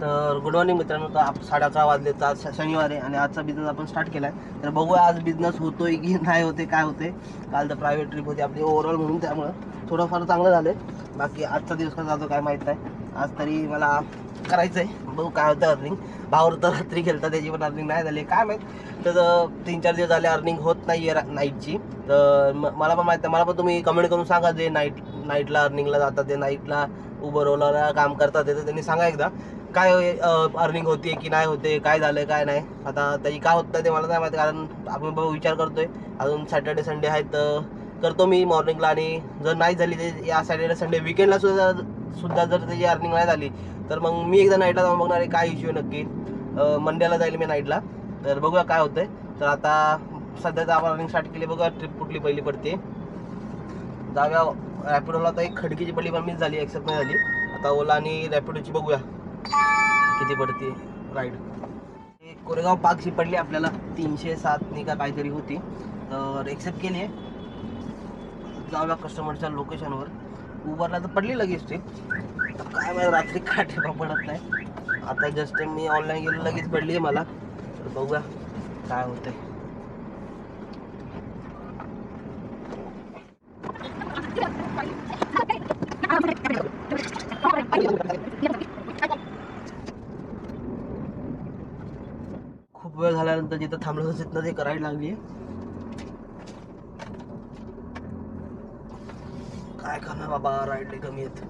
तर good morning मित्रांनो. तर 11:30 वाजले, तर आज शनिवार आहे आणि आजचा बिझनेस आपण स्टार्ट केला आहे. तर बघूया आज बिझनेस होतोय की नाही होते, काय होते. काल तर प्रायव्हेट ट्रिप होती आपली ओव्हरऑल म्हणून, त्यामुळं थोडंफार चांगलं झालं आहे. बाकी आजचा दिवस कसा जातो काय माहीत नाही. आज तरी मला करायचं आहे, बघू काय होतं अर्निंग. भावर तर रात्री खेळतात, त्याची पण अर्निंग नाही झाली काय माहीत. तर 3-4 दिवस झाले अर्निंग होत नाही आहे नाईटची. तर मला पण माहीत नाही. मला पण तुम्ही कमेंट करून सांगा जे नाईटला अर्निंगला जातात, ते नाईटला उबर ओलाला काम करतात, ते तर त्यांनी सांगा एकदा काय अर्निंग होते की नाही होते, काय झालं काय नाही. आता त्याची काय होत नाही ते मला नाही माहिती, कारण आपण बघू विचार करतोय. अजून सॅटर्डे संडे आहेत तर करतो मी मॉर्निंगला, आणि जर नाही झाली ते या सॅटर्डे संडे विकेंडला सुद्धा जर त्याची अर्निंग नाही झाली तर मग मी एकदा नाईटला जाऊन बघणार आहे काय इश्यू नक्की. मंडेला जाईल मी नाईटला, तर बघूया काय होतंय. तर आता सध्याचं आपण अर्निंग स्टार्ट केली, बघूया ट्रिप कुठली पहिली पडते. जाऊया रॅपिडोला. तर एक खडकीची पडली पण मीच झाली, ॲक्सेप्ट नाही झाली. आता ओला आणि रॅपिडोची बघूया किती पडते राईड. कोरेगाव पार्कची पडली आपल्याला 307 का काहीतरी होती, तर एक्सेप्ट केली आहे. जाऊया कस्टमरच्या लोकेशनवर. उबरला तर पडली लगेच ट्रिप, काय मला रात्री काय ट्रिपा पडत नाही. आता जस्ट मी ऑनलाईन गेलो लगेच पडली आहे मला, तर बघूया काय होतंय. खूप वेळ झाल्यानंतर जिथं थांबलो होतं तिथनं ते करायला लागली. काय करणार बाबा, राईड कमी आहेत.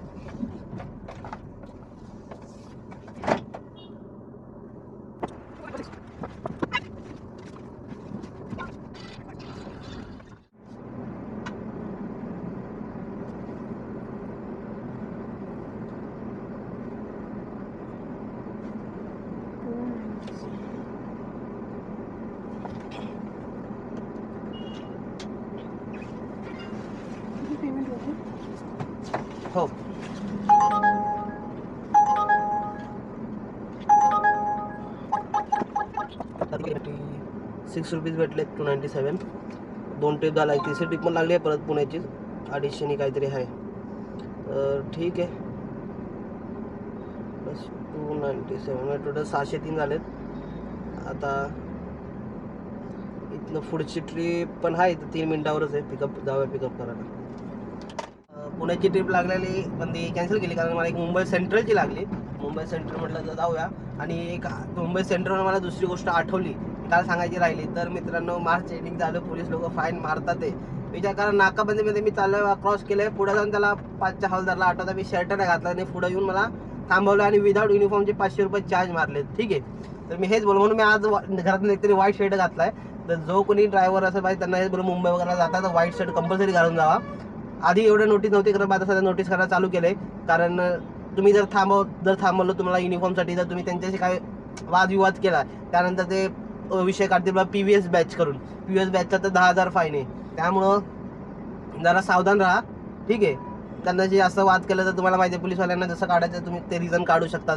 हो, 6 रुपीज भेटले, 297. 2 ट्रिप झाला, तिसरी ट्रिप पण लागली आहे परत पुण्याची 250 काहीतरी आहे. तर ठीक आहे, प्लस 297 टोटल 603 झालेत. आता इथनं पुढची ट्रिप पण आहे, 3 मिनिटावरच आहे. जाऊया पिकअप करायला. पुण्याची ट्रिप लागलेली पण ती कॅन्सल केली, कारण मला एक मुंबई सेंट्रलची लागली. मुंबई सेंट्रल म्हटलं तर जाऊया. आणि एक मुंबई सेंट्रल मला दुसरी गोष्ट आठवली, काल सांगायची राहिली. तर मित्रांनो, मार्च एंडिंग झालं, पोलीस लोक फाईन मारतात. ते विचार करा, नाकाबंदीमध्ये मी चाललो, क्रॉस केलंय, पुढे जाऊन त्याला 5च्या हवालदारला आठवता मी शर्ट नाही घातला आणि पुढे येऊन मला थांबवलं आणि विदाऊट युनिफॉर्मचे 500 रुपये चार्ज मारले. ठीक आहे, तर मी हेच बोलू म्हणून मी आज घरातून एकतरी व्हाईट शर्ट घातलाय. तर जो कोणी ड्रायव्हर असं पाहिजे त्यांना हेच बोलू, मुंबई वगैरे जाता तर व्हाईट शर्ट कंपल्सरी घालून जावा. आधी एवढं नोटीस नव्हती करत, आता सध्या नोटीस करायला चालू केलंय. कारण तुम्ही जर थांबवलं तुम्हाला युनिफॉर्मसाठी, तर तुम्ही त्यांच्याशी काय वादविवाद केला त्यानंतर ते विषय काढतील PVS बॅच करून. PVS बॅचचा तर 10,000 फाईन आहे. त्यामुळं जरा सावधान राहा, ठीक आहे. त्यांना जे असं वाद केलं तर तुम्हाला माहिती आहे पोलीसवाल्यांना जसं काढायचं तुम्ही ते रिझन काढू शकता.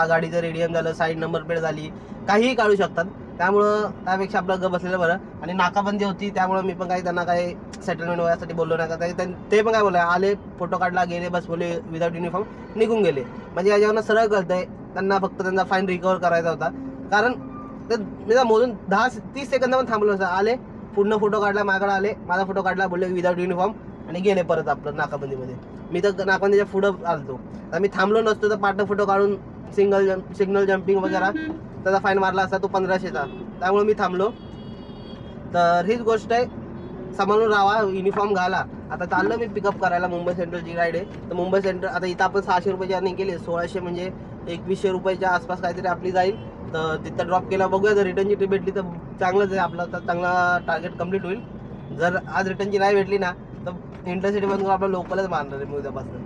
गाडीचं रेडियम झालं, साईड नंबर प्लेट झाली, काहीही काढू शकतात. त्यामुळं त्यापेक्षा आपलं गप बसलेलं बरं. आणि नाकाबंदी होती त्यामुळं मी पण काही त्यांना काही सेटलमेंट वगैरेसाठी बोललो नाही. ते पण काय बोलले, आले फोटो काढला गेले, बस बोले विदाऊट युनिफॉर्म निघून गेले. म्हणजे याच्यावरनं सरळ कळतंय त्यांना फक्त त्यांचा फाईन रिकवर करायचा होता. कारण ते मी मोजून 10-30 सेकंद पण थांबलो असं. आले, पूर्ण फोटो काढला, माझ्याकडे आले, माझा फोटो काढला, बोलले विदाऊट युनिफॉर्म आणि गेले परत आपलं नाकाबंदीमध्ये. मी तर नाकाबंदीच्या पुढं आलतो. आता मी थांबलो नसतो तर पाठ फोटो काढून सिग्नल जम्पिंग वगैरे त्याचा फाईन मारला असता तो 1500चा. त्यामुळे मी थांबलो. तर हीच गोष्ट आहे, सांभाळून राहा, युनिफॉर्म घाला. आता चाललं मी पिकअप करायला, मुंबई सेंट्रलची राईड आहे. तर मुंबई सेंट्रल आता इथं आपण 600 रुपयाची अर्निंग केली, 1600 म्हणजे 2100 रुपयाच्या आसपास काहीतरी आपली जाईल. तर तिथं ड्रॉप केला, बघूया जर रिटर्नची ट्रिप भेटली तर चांगलंच आहे आपलं, तर चांगला टार्गेट कंप्लीट होईल. जर आज रिटर्नची नाही भेटली ना तर इंटरसिटीमधून आपलं लोकलच मारणार आहे मी उद्यापासून.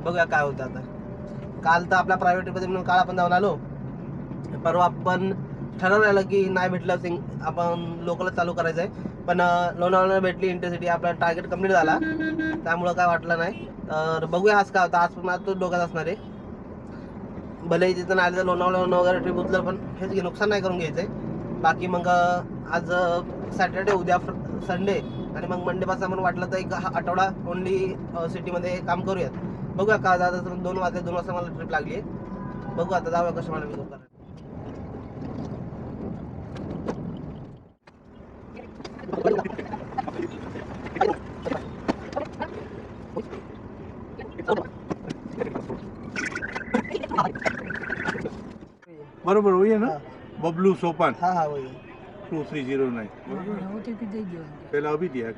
बघूया काय होतं. आता काल तर आपल्या प्रायव्हेट ट्रिपमध्ये म्हणून काल आपण जाऊन आलो. परवा आपण ठरवलं की नाही भेटलं आपण लोकलच चालू करायचं आहे. पण लोणावळ्याला भेटली इंटरसिटी, आपला टार्गेट कंप्लीट झाला, त्यामुळं काय वाटलं नाही. तर बघूया आज काय होतं. आज पण आज तो डोक्यात असणार आहे. भले तिथं नाही आलं तर लोणावळ्यावरून वगैरे ट्रिप उचलं, पण हेच की नुकसान नाही करून घ्यायचं आहे. बाकी मग आज सॅटर्डे, उद्या संडे, आणि मग मंडेपासून आपण वाटलं तर एक आठवडा ओनली सिटीमध्ये काम करूयात. बघूया काय जातं. 2 वाजता मला ट्रिप लागली आहे. बघू आता जाऊया कस्टमरला पिकअप करायला. बरोबर वही है ना, बबलू सोपान हाँ हाँ वही 2309 पहला अभी दिया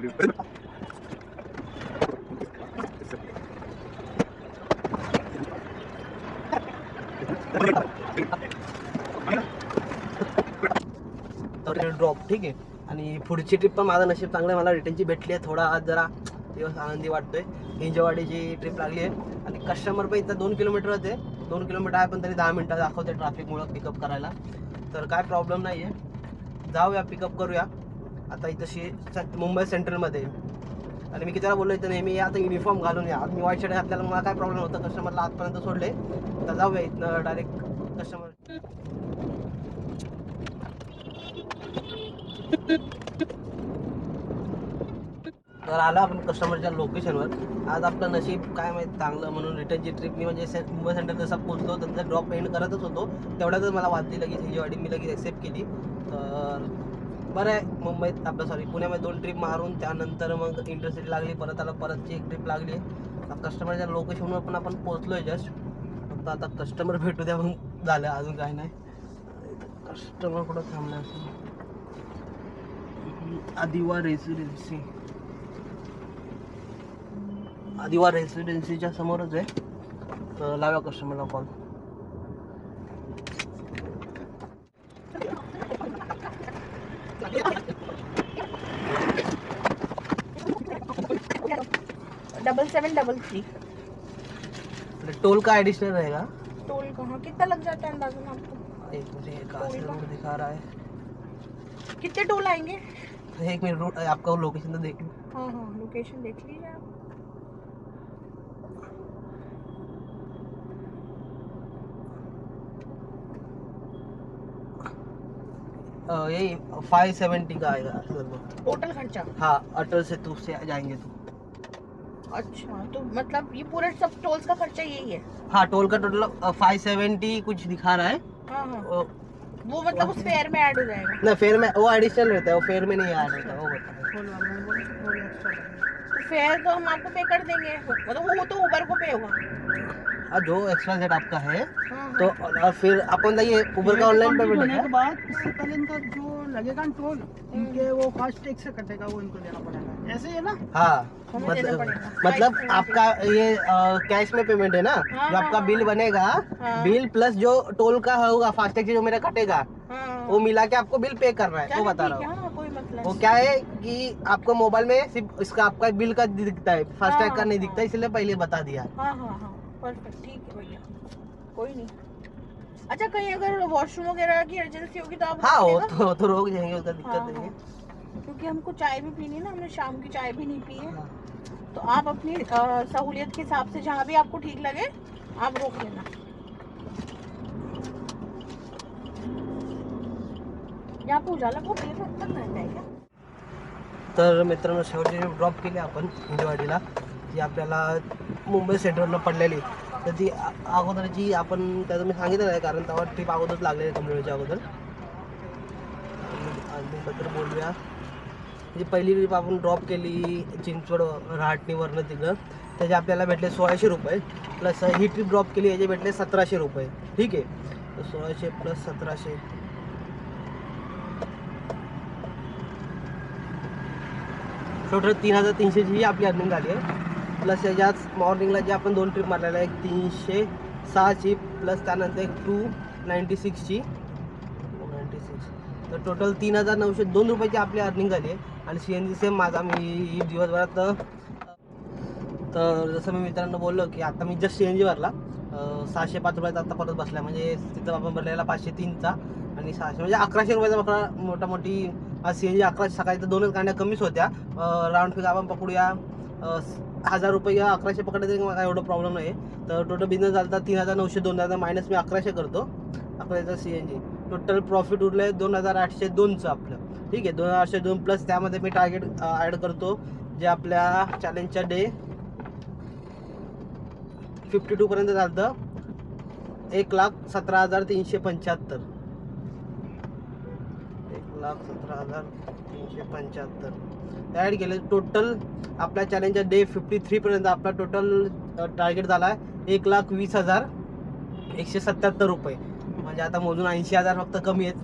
ड्रॉप. ठीक आहे. आणि पुढची ट्रिप पण माझं नशीब चांगलं आहे, मला रिटर्नची भेटली आहे. थोडा आज जरा दिवस आनंदी वाटतोय. हिंजवाडीची ट्रिप लागली आहे आणि कस्टमर पण इथं 2 किलोमीटर होते. 2 किलोमीटर आहे पण तरी 10 मिनटं दाखवते ट्रॅफिकमुळं पिकअप करायला. तर काय प्रॉब्लेम नाही आहे, जाऊया पिकअप करूया. आता इथं मुंबई सेंट्रलमध्ये आणि मी किती वेळा बोललो इथं नेहमी आता युनिफॉर्म घालून या. मी व्हाईट शर्ट घातल्याला मला काय प्रॉब्लेम होता, कस्टमरला आजपर्यंत सोडले. आता जाऊया इथनं डायरेक्ट कस्टमर. तर आलो आपण कस्टमरच्या लोकेशनवर. आज आपलं नशीब काय माहिती चांगलं म्हणून रिटर्नची ट्रिप मी म्हणजे मुंबई सेंटर जसा पोहोचलो त्यांचा ड्रॉप एंड करतच होतो तेवढ्यातच मला वाटली लगेच हिंजवाडी. मी लगेच एक्सेप्ट केली. तर बरं आहे, मुंबईत आपलं पुण्यामध्ये 2 ट्रिप मारून त्यानंतर मग इंटरसिटी लागली, परत आला परतची एक ट्रिप लागली. कस्टमरच्या लोकेशनवर पण आपण पोहोचलो आहे जस्ट. फक्त आता कस्टमर भेटू द्या मग झालं, अजून काय नाही. कस्टमर कुठं थांबलं असं. आदिवा रेसिडेन्सीच्या समोरच आहे. तर लावा कस्टमरला कॉल. डबल 733. टोल का एडिशनल रहेगा? टोल कहाँ कितना लग जाता है अंदाज़न आपको? एक मुझे कहाँ से रोड दिखा रहा है, कितने टोल आएंगे? एक मिनट रोड आपका लोकेशन तो देख लो. हाँ हाँ लोकेशन देख लीजिए आप. यही 570 का आएगा लगभग टोटल खर्चा. हाँ. अटल से तू से जाएंगे तो. अच्छा तो मतलब ये पूरा सब टोल्स का खर्चा यही है. हाँ टोल का टोटल 570 कुछ दिखा रहा है. हाँ हाँ वो मतलब उस फेयर में ऐड हो जाएगा. ना फेयर में वो एडिशनल रहता है, वो फेयर में नहीं ऐड होता. वो बता. तो फेयर तो हम आपको पे कर देंगे, मतलब वो तो उबर को पे होगा. जो एक्स्ट्रा जेट आपका है हाँ, तो और फिर अपन ये उबर का ऑनलाइन पेमेंट होने है. के बाद इससे पहले इनका जो लगेगा ना टोल, इनके वो फास्ट टैग से कटेगा, वो इनको देना पड़ेगा. ऐसे ही है ना? हाँ हमें देना पड़ेगा. मतलब आपका ये कैश में पेमेंट है ना. हाँ, जो आपका हाँ, बिल बनेगा, हाँ. बिल प्लस जो टोल का होगा फास्टैग से जो मेरा कटेगा हाँ, वो मिला के आपको बिल पे करना है. वो बता रहा हूँ. हूँ कोई मतलब वो क्या है कि आपको मोबाइल में सिर्फ इसका आपका बिल का दिखता है, फास्टैग का नहीं दिखता, इसलिए पहले बता दिया. हाँ हाँ हाँ परफेक्ट ठीक है भैया कोई नहीं. अच्छा कहीं अगर वॉशरूम वगैरह की इमरजेंसी होगी तो आप हाँ रोक वो लेना? तो रोक जाएंगे, उसका दिक्कत हाँ, नहीं है. हाँ. क्योंकि हमको चाय भी पीनी है ना, हमने शाम की चाय भी नहीं पी है. हाँ. तो आप अपनी सहूलियत के हिसाब से जहाँ भी आपको ठीक लगे आप रोक लेना. यहाँ पे उजाला को बिल तक रहता है क्या? तर मित्रांनो शेवटी ड्रॉप केली आपण हिंजवाडीला, जी आपल्याला मुंबई सेंट्रलला पडलेली. तर ती अगोदरची आपण त्याचं मी सांगितलं आहे कारण तेव्हा ट्रिप अगोदरच लागलेली कंप्लीटच्या अगोदर. अजूनबद्दल बोलूया. म्हणजे पहिली ट्रिप आपण ड्रॉप केली चिंचवड रहाटणीवरनं तिकडं, त्याचे आपल्याला भेटले 1600 रुपये. प्लस ही ट्रिप ड्रॉप केली याचे भेटले 1700 रुपये. ठीक आहे. तर 1600 प्लस 1700 टोटल 3300 ही आपली अर्निंग झाली आहे. प्लस याच्यात मॉर्निंगला जे आपण 2 ट्रिप मारलेल्या आहे, 306ची प्लस त्यानंतर एक 296ची 296. तर टोटल 3902 रुपयाची आपली अर्निंग झाली आहे. आणि CNG सेम माझा मी दिवसभरात. तर जसं मी मित्रांनो बोललो की आता मी जस्ट CNG भरला 605 रुपयाचा आता परत बसला. म्हणजे तिथं आपण भरलेला 503चा आणि 600 म्हणजे 1100 रुपयाचा बकरा मोठा मोठी. CNG 1100 सकाळी तर 2च गाड्या कमीच होत्या. राऊंड फिगर आपण पकडूया 1000 रुपये 1100 पकडले तरी मला एवढं प्रॉब्लेम नाही. तर टोटल बिझनेस झाला 3900, 2000 मायनस मी 1100 करतो. 1100चा CNG टोटल प्रॉफिट उरलं आहे 2802चं आपलं. ठीक आहे. 2802 प्लस त्यामध्ये मी टार्गेट ॲड करतो जे आपल्या चॅलेंजच्या डे 52 पर्यंत झालं. 1,17,375. 1,17,375 ॲड केले. टोटल आपल्या चॅलेंजच्या डे 53 पर्यंत आपला टोटल टार्गेट झाला आहे 1,20,177 रुपये. म्हणजे आता मोजून 80,000 फक्त कमी आहेत.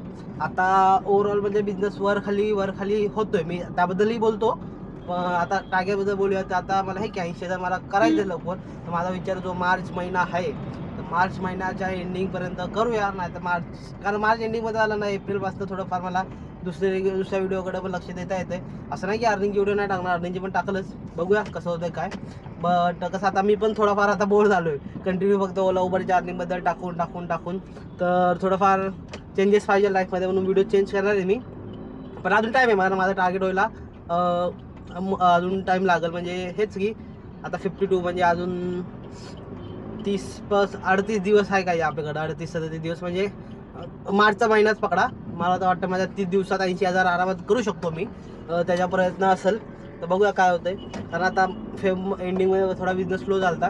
आता ओव्हरऑल म्हणजे बिझनेस वर खाली होतोय, मी त्याबद्दलही बोलतो. आता टार्गेटबद्दल बोलूया. तर आता मला हे की 80,000 मला करायचं लवकर. तर माझा विचार जो मार्च महिना आहे, तर मार्च महिन्याच्या एंडिंगपर्यंत करूया. नाही तर कारण मार्च एंडिंगमध्ये आलं नाही, एप्रिलपासून थोडंफार मला दुसऱ्या व्हिडिओकडे पण लक्ष देता येते. असं नाही की अर्निंगची व्हिडिओ नाही टाकणार, अर्निंगची पण टाकलंच. बघूया कसं होतं काय. बट कसं आता मी पण थोडाफार आता बोर झालो आहे कंटिन्यू फक्त ओला उबरच्या अर्निंगबद्दल टाकून. तर थोडंफार चेंजेस पाहिजे लाईफमध्ये, म्हणून व्हिडिओ चेंज करणार आहे मी. पण अजून टाईम आहे, माझं टार्गेट व्हायला अजून टाईम लागेल. म्हणजे हेच की आता 52 म्हणजे अजून 38 दिवस आहे काय आपल्याकडं. 38-37 दिवस म्हणजे मार्चचा महिनाच पकडा. मला तर वाटतं माझ्या 30 दिवसात 80,000 आरामात करू शकतो मी. त्याचा प्रयत्न असेल तर बघूया काय होतंय. कारण आता एंडिंगमध्ये थोडा बिझनेस स्लो झाला.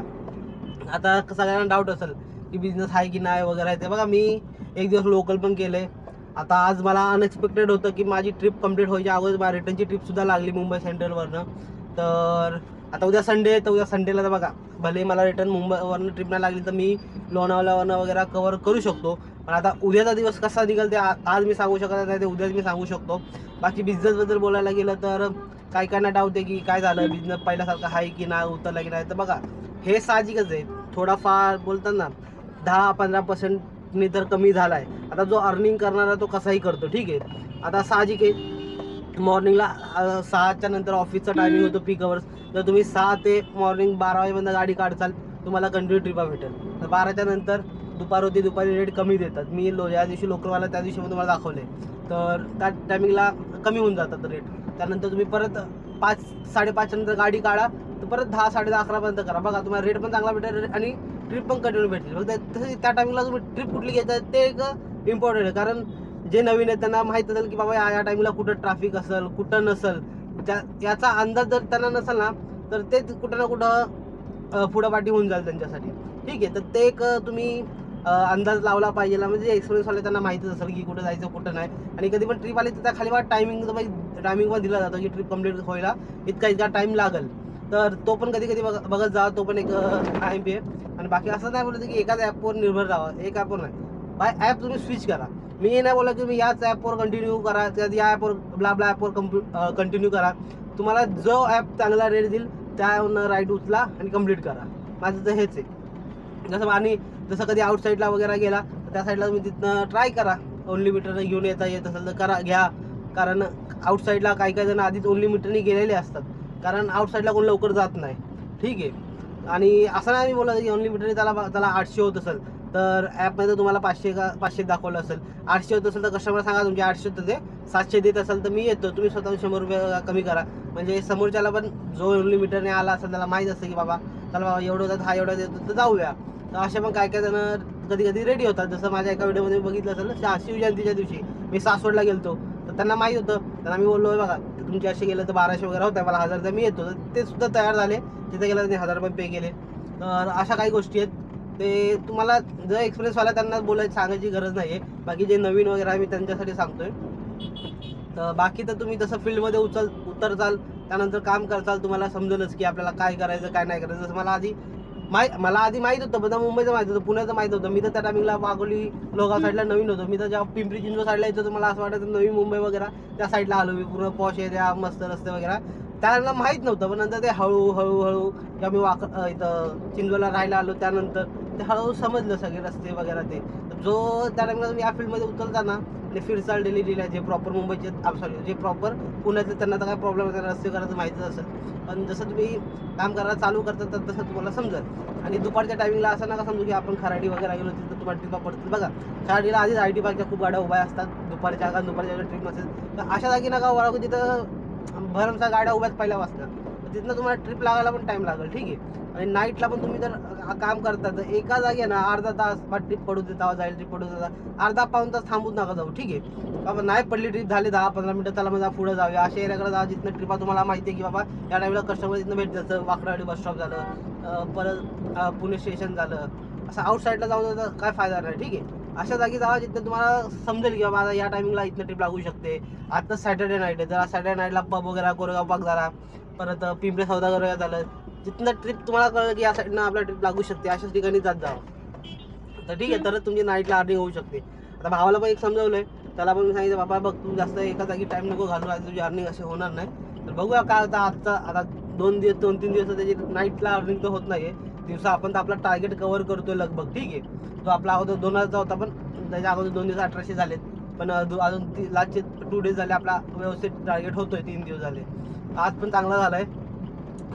आता सगळ्यांना डाऊट असेल की बिझनेस आहे की नाही वगैरे. ते बघा मी एक दिवस लोकल पण केले. आता आज मला अनएक्सपेक्टेड होतं की माझी ट्रिप कंप्लीट व्हायच्या अगोदर माझी रिटर्नची ट्रिपसुद्धा लागली मुंबई सेंट्रलवरनं. तर आता उद्या संडे, तर उद्या संडेला तर बघा भले मला रिटर्न मुंबईवरनं ट्रिप नाही लागली तर मी लोणावळ्यावरनं वगैरे कवर करू शकतो. पण आता उद्याचा दिवस कसा निघेल ते आज मी सांगू शकत नाही, ते उद्याच मी सांगू शकतो. बाकी बिझनेसबद्दल बोलायला गेलं तर काही ना डाऊट आहे की काय झालं, बिझनेस पहिल्यासारखं आहे की नाही, उतरला की नाही. तर बघा हे साहजिकच आहे, थोडाफार बोलतात ना 10-15% तर कमी झाला आहे. आता जो अर्निंग करणारा तो कसाही करतो, ठीक आहे. आता साहजिक आहे मॉर्निंगला 6च्या नंतर ऑफिसचा टायमिंग होतो पीक अवर्स. जर तुम्ही 6 ते मॉर्निंग 12 वाजेपर्यंत गाडी काढचाल तुम्हाला कंटिन्यू ट्रिपा भेटेल. तर 12च्या नंतर दुपार होती, दुपारी रेट कमी देतात. मी ज्या दिवशी लोकलवाला त्या दिवशी मी तुम्हाला दाखवले. तर त्या टायमिंगला कमी होऊन जातात रेट. त्यानंतर तुम्ही परत 5-5:30 नंतर गाडी काढा तर परत 10-10:30 11पर्यंत करा. बघा तुम्हाला रेट पण चांगला भेटेल आणि ट्रिप पण कंटिन्यू भेटेल. फक्त तसं त्या टायमिंगला तुम्ही ट्रिप कुठली घ्यायचं ते एक इम्पॉर्टंट आहे. कारण जे नवीन आहे त्यांना माहीत असेल की बाबा या टायमिंगला कुठं ट्रॅफिक असेल कुठं नसेल. याचा अंदाज जर त्यांना नसेल ना तर ते कुठं ना कुठं पुढंपाठी होऊन जाईल त्यांच्यासाठी, ठीक आहे. तर ते एक तुम्ही अंदाज लावला पाहिजे. म्हणजे एक्सपिरियन्सवाले त्यांना माहितीच असेल की कुठं जायचं कुठं नाही. आणि कधी पण ट्रिप आली तर त्या खाली टायमिंग पण दिला जातो की ट्रिप कंप्लीट व्हायला इतका टाईम लागेल. तर तो पण कधी बघत जा, तो पण एक टाईम आहे. आणि बाकी असं नाही बोलत की एकाच ॲपवर निर्भर राहा, एक ॲपवर नाही, बाय ॲप तुम्ही स्विच करा. मी हे नाही बोला की तुम्ही याच ॲपवर कंटिन्यू करा किंवा या ॲपवर ब्ला ॲपवर कंटिन्यू करा. तुम्हाला जो ॲप चांगला रेट देईल त्यावरनं राईट उचला आणि कंप्लीट करा. माझं तर हेच आहे. जसं कधी आउटसाईडला वगैरे गेला तर त्या साईडला तुम्ही तिथनं ट्राय करा. ओनली मीटरनं घेऊन येत असेल तर घ्या. कारण आउटसाईडला काही जण आधीच ओनली मीटरनी गेलेले असतात. कारण आउटसाईडला कोण लवकर जात नाही, ठीक आहे. आणि असं नाही मी बोलत की ओनली मीटरनी त्याला 800 होत असेल तर ॲपमध्ये तुम्हाला 500 दाखवलं असेल. 800 होत असेल तर कस्टमर सांगा तुमचे 800 होतं ते 700 देत असेल तर मी येतो. तुम्ही स्वतःहून 100 रुपये कमी करा. म्हणजे समोरच्याला पण जो ओनली मीटरने आला असेल त्याला माहीत असतं की बाबा त्याला बाबा एवढं होतं, हा एवढा देतो तर जाऊया. तर असे पण काय जण कधी रेडी होतात. जसं माझ्या एका व्हिडिओमध्ये बघितलं असेल ना, शिवजयंतीच्या दिवशी मी सासवडला गेलो तर त्यांना माहीत होतं. त्यांना मी बोललो बघा तुमचे असे गेलं तर 1200 वगैरे होतं, मला 1000 तर मी येतो. तर ते सुद्धा तयार झाले. तिथे गेलं त्यांनी 1000 रुपये पे केले. तर अशा काही गोष्टी आहेत. ते तुम्हाला जर एक्सपिरियन्सवाला त्यांना बोलायची सांगायची गरज नाही आहे. बाकी जे नवीन वगैरे आहे मी त्यांच्यासाठी सांगतोय. तर बाकी तर तुम्ही जसं फील्डमध्ये उतरचाल त्यानंतर काम करचाल तुम्हाला समजेलच की आपल्याला काय करायचं काय नाही करायचं. जसं मला आधी माहीत होतं, पण मुंबईचं माहीत होतं, पुण्याचं माहीत होतं. मी तर त्या टायमिंगला वाघोली लोगाव साईडला नवीन होतो. मी तर जेव्हा पिंपरी चिंचवड साईडला येतो तर मला असं वाटायचं नवी मुंबई वगैरे त्या साईडला आलो मी. पूर्ण पॉश एरिया, मस्त रस्ते वगैरे त्याला माहीत नव्हतं. पण नंतर ते हळूहळू जेव्हा मी इथं चिंचवडला राहायला आलो त्यानंतर ते हळूहळू समजलं सगळे रस्ते वगैरे. ते जो त्या टायमिंगला तुम्ही या फील्डमध्ये उतरताना आणि फिरसाल डेलीला जे प्रॉपर मुंबईचे सॉरी जे प्रॉपर पुण्यातले त्यांना तर काय प्रॉब्लेम आहे, रस्ते करायचं माहितीच असेल. पण जसं तुम्ही काम करायला चालू करता तर तसं तुम्हाला समजेल. आणि दुपारच्या टायमिंगला असं नका समजू की आपण खराडी वगैरे गेलो तिथं तुम्हाला ट्रिपा पडतील. बघा खराडीला आधीच IT पार्कच्या खूप गाड्या उभ्या असतात दुपारच्या ट्रिप नसेल तर अशा जागी नका वळा तिथं भरमसा गाड्या उभ्याच पहिल्या वाजतात. तिथनं तुम्हाला ट्रिप लागायला पण टाईम लागेल, ठीक आहे. आणि नाईटला पण तुम्ही जर काम करता तर एका जागी आहे ना अर्धा तास ट्रिप पडू देता जाईल, ट्रिप पडू देता अर्धा-पाऊण तास थांबूच नका जाऊ, ठीक आहे. बाबा नाही पडली ट्रिप झाली 10-15 मिनिटं त्याला म्हणजे पुढे जाऊया. अशा एरियाकडे जा जिथनं ट्रिपा तुम्हाला माहिती आहे की बाबा या टाईमला कस्टमर तिथनं भेट जायचं. वाकडावाडी बस स्टॉप झालं, परत पुणे स्टेशन झालं, असं आउटसाईडला जाऊन तर काय फायदा नाही. ठीक आहे, अशा जागी जावा जिथे तुम्हाला समजेल की बाबा या टायमिंगला इथनं ट्रिप लागू शकते. आता सॅटर्डे नाईट आहे, जरा सॅटर्डे नाईटला पब वगैरे कोरेगाव पार्क झाला, परत पिंपळे सौदा वगैरे झालं, जिथनं ट्रिप तुम्हाला कळलं की या साईडनं आपला ट्रिप लागू शकते अशाच ठिकाणी जात जावं. तर ठीक आहे, तरच तुमची नाईटला अर्निंग होऊ शकते. आता भावाला पण एक समजवलंय, त्याला पण मी सांगितलं बाबा बघ तू जास्त एका जागी टाइम नको घालू, आज तुझी अर्निंग अशी होणार नाही. तर बघूया काय होतं. आता 2-3 दिवस त्याची नाईटला अर्निंग तर होत नाहीये, दिवसा आपण तर आपला टार्गेट कव्हर करतोय लगभग. ठीक आहे, तो आपला अगोदर 2000चा होता, पण त्याच्या अगोदर 2 दिवस 1800 झालेत. पण अजून लास्टचे 2 डेज झाले आपला व्यवस्थित टार्गेट होतोय. 3 दिवस झाले, आज पण चांगला झालाय.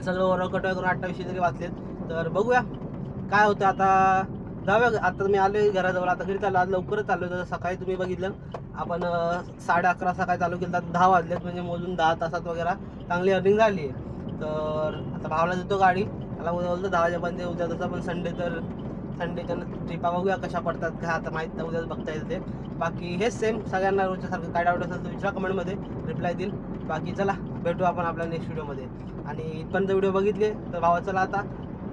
सगळं ओव्हरऑल कट करून 2800 तरी वाचलेत. तर बघूया काय होतं. आता जाऊया. आता मी आलोय घराजवळ, आता घरी चाललो. आज लवकरच चाललो. तर सकाळी तुम्ही बघितलं आपण 11:30 सकाळी चालू केलं, तर 10 वाजलेत, म्हणजे मोजून 10 तासात वगैरे चांगली अर्निंग झाली आहे. तर आता भावाला देतो गाडी, त्याला उद्या बोलतो 10 वाजेपर्यंत उद्या. तसं पण संडे, तर संडेच्या ट्रिपा बघूया कशा पडतात काय, आता माहीत नाही, उद्याच बघता येईल ते. बाकी हेच सेम सगळ्यांना रोजच्यासारखं. काय डाऊट असेल तर विचारा कमेंटमध्ये, रिप्लाय देईल. बाकी चला भेटू आपण आपल्या नेक्स्ट व्हिडिओमध्ये. आणि इथपर्यंत व्हिडिओ बघितले तर भावा चला आता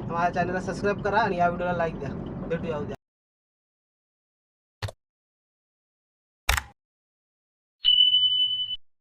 माझ्या चॅनलला सबस्क्राईब करा आणि या व्हिडिओला लाईक द्या. भेटूया उद्या.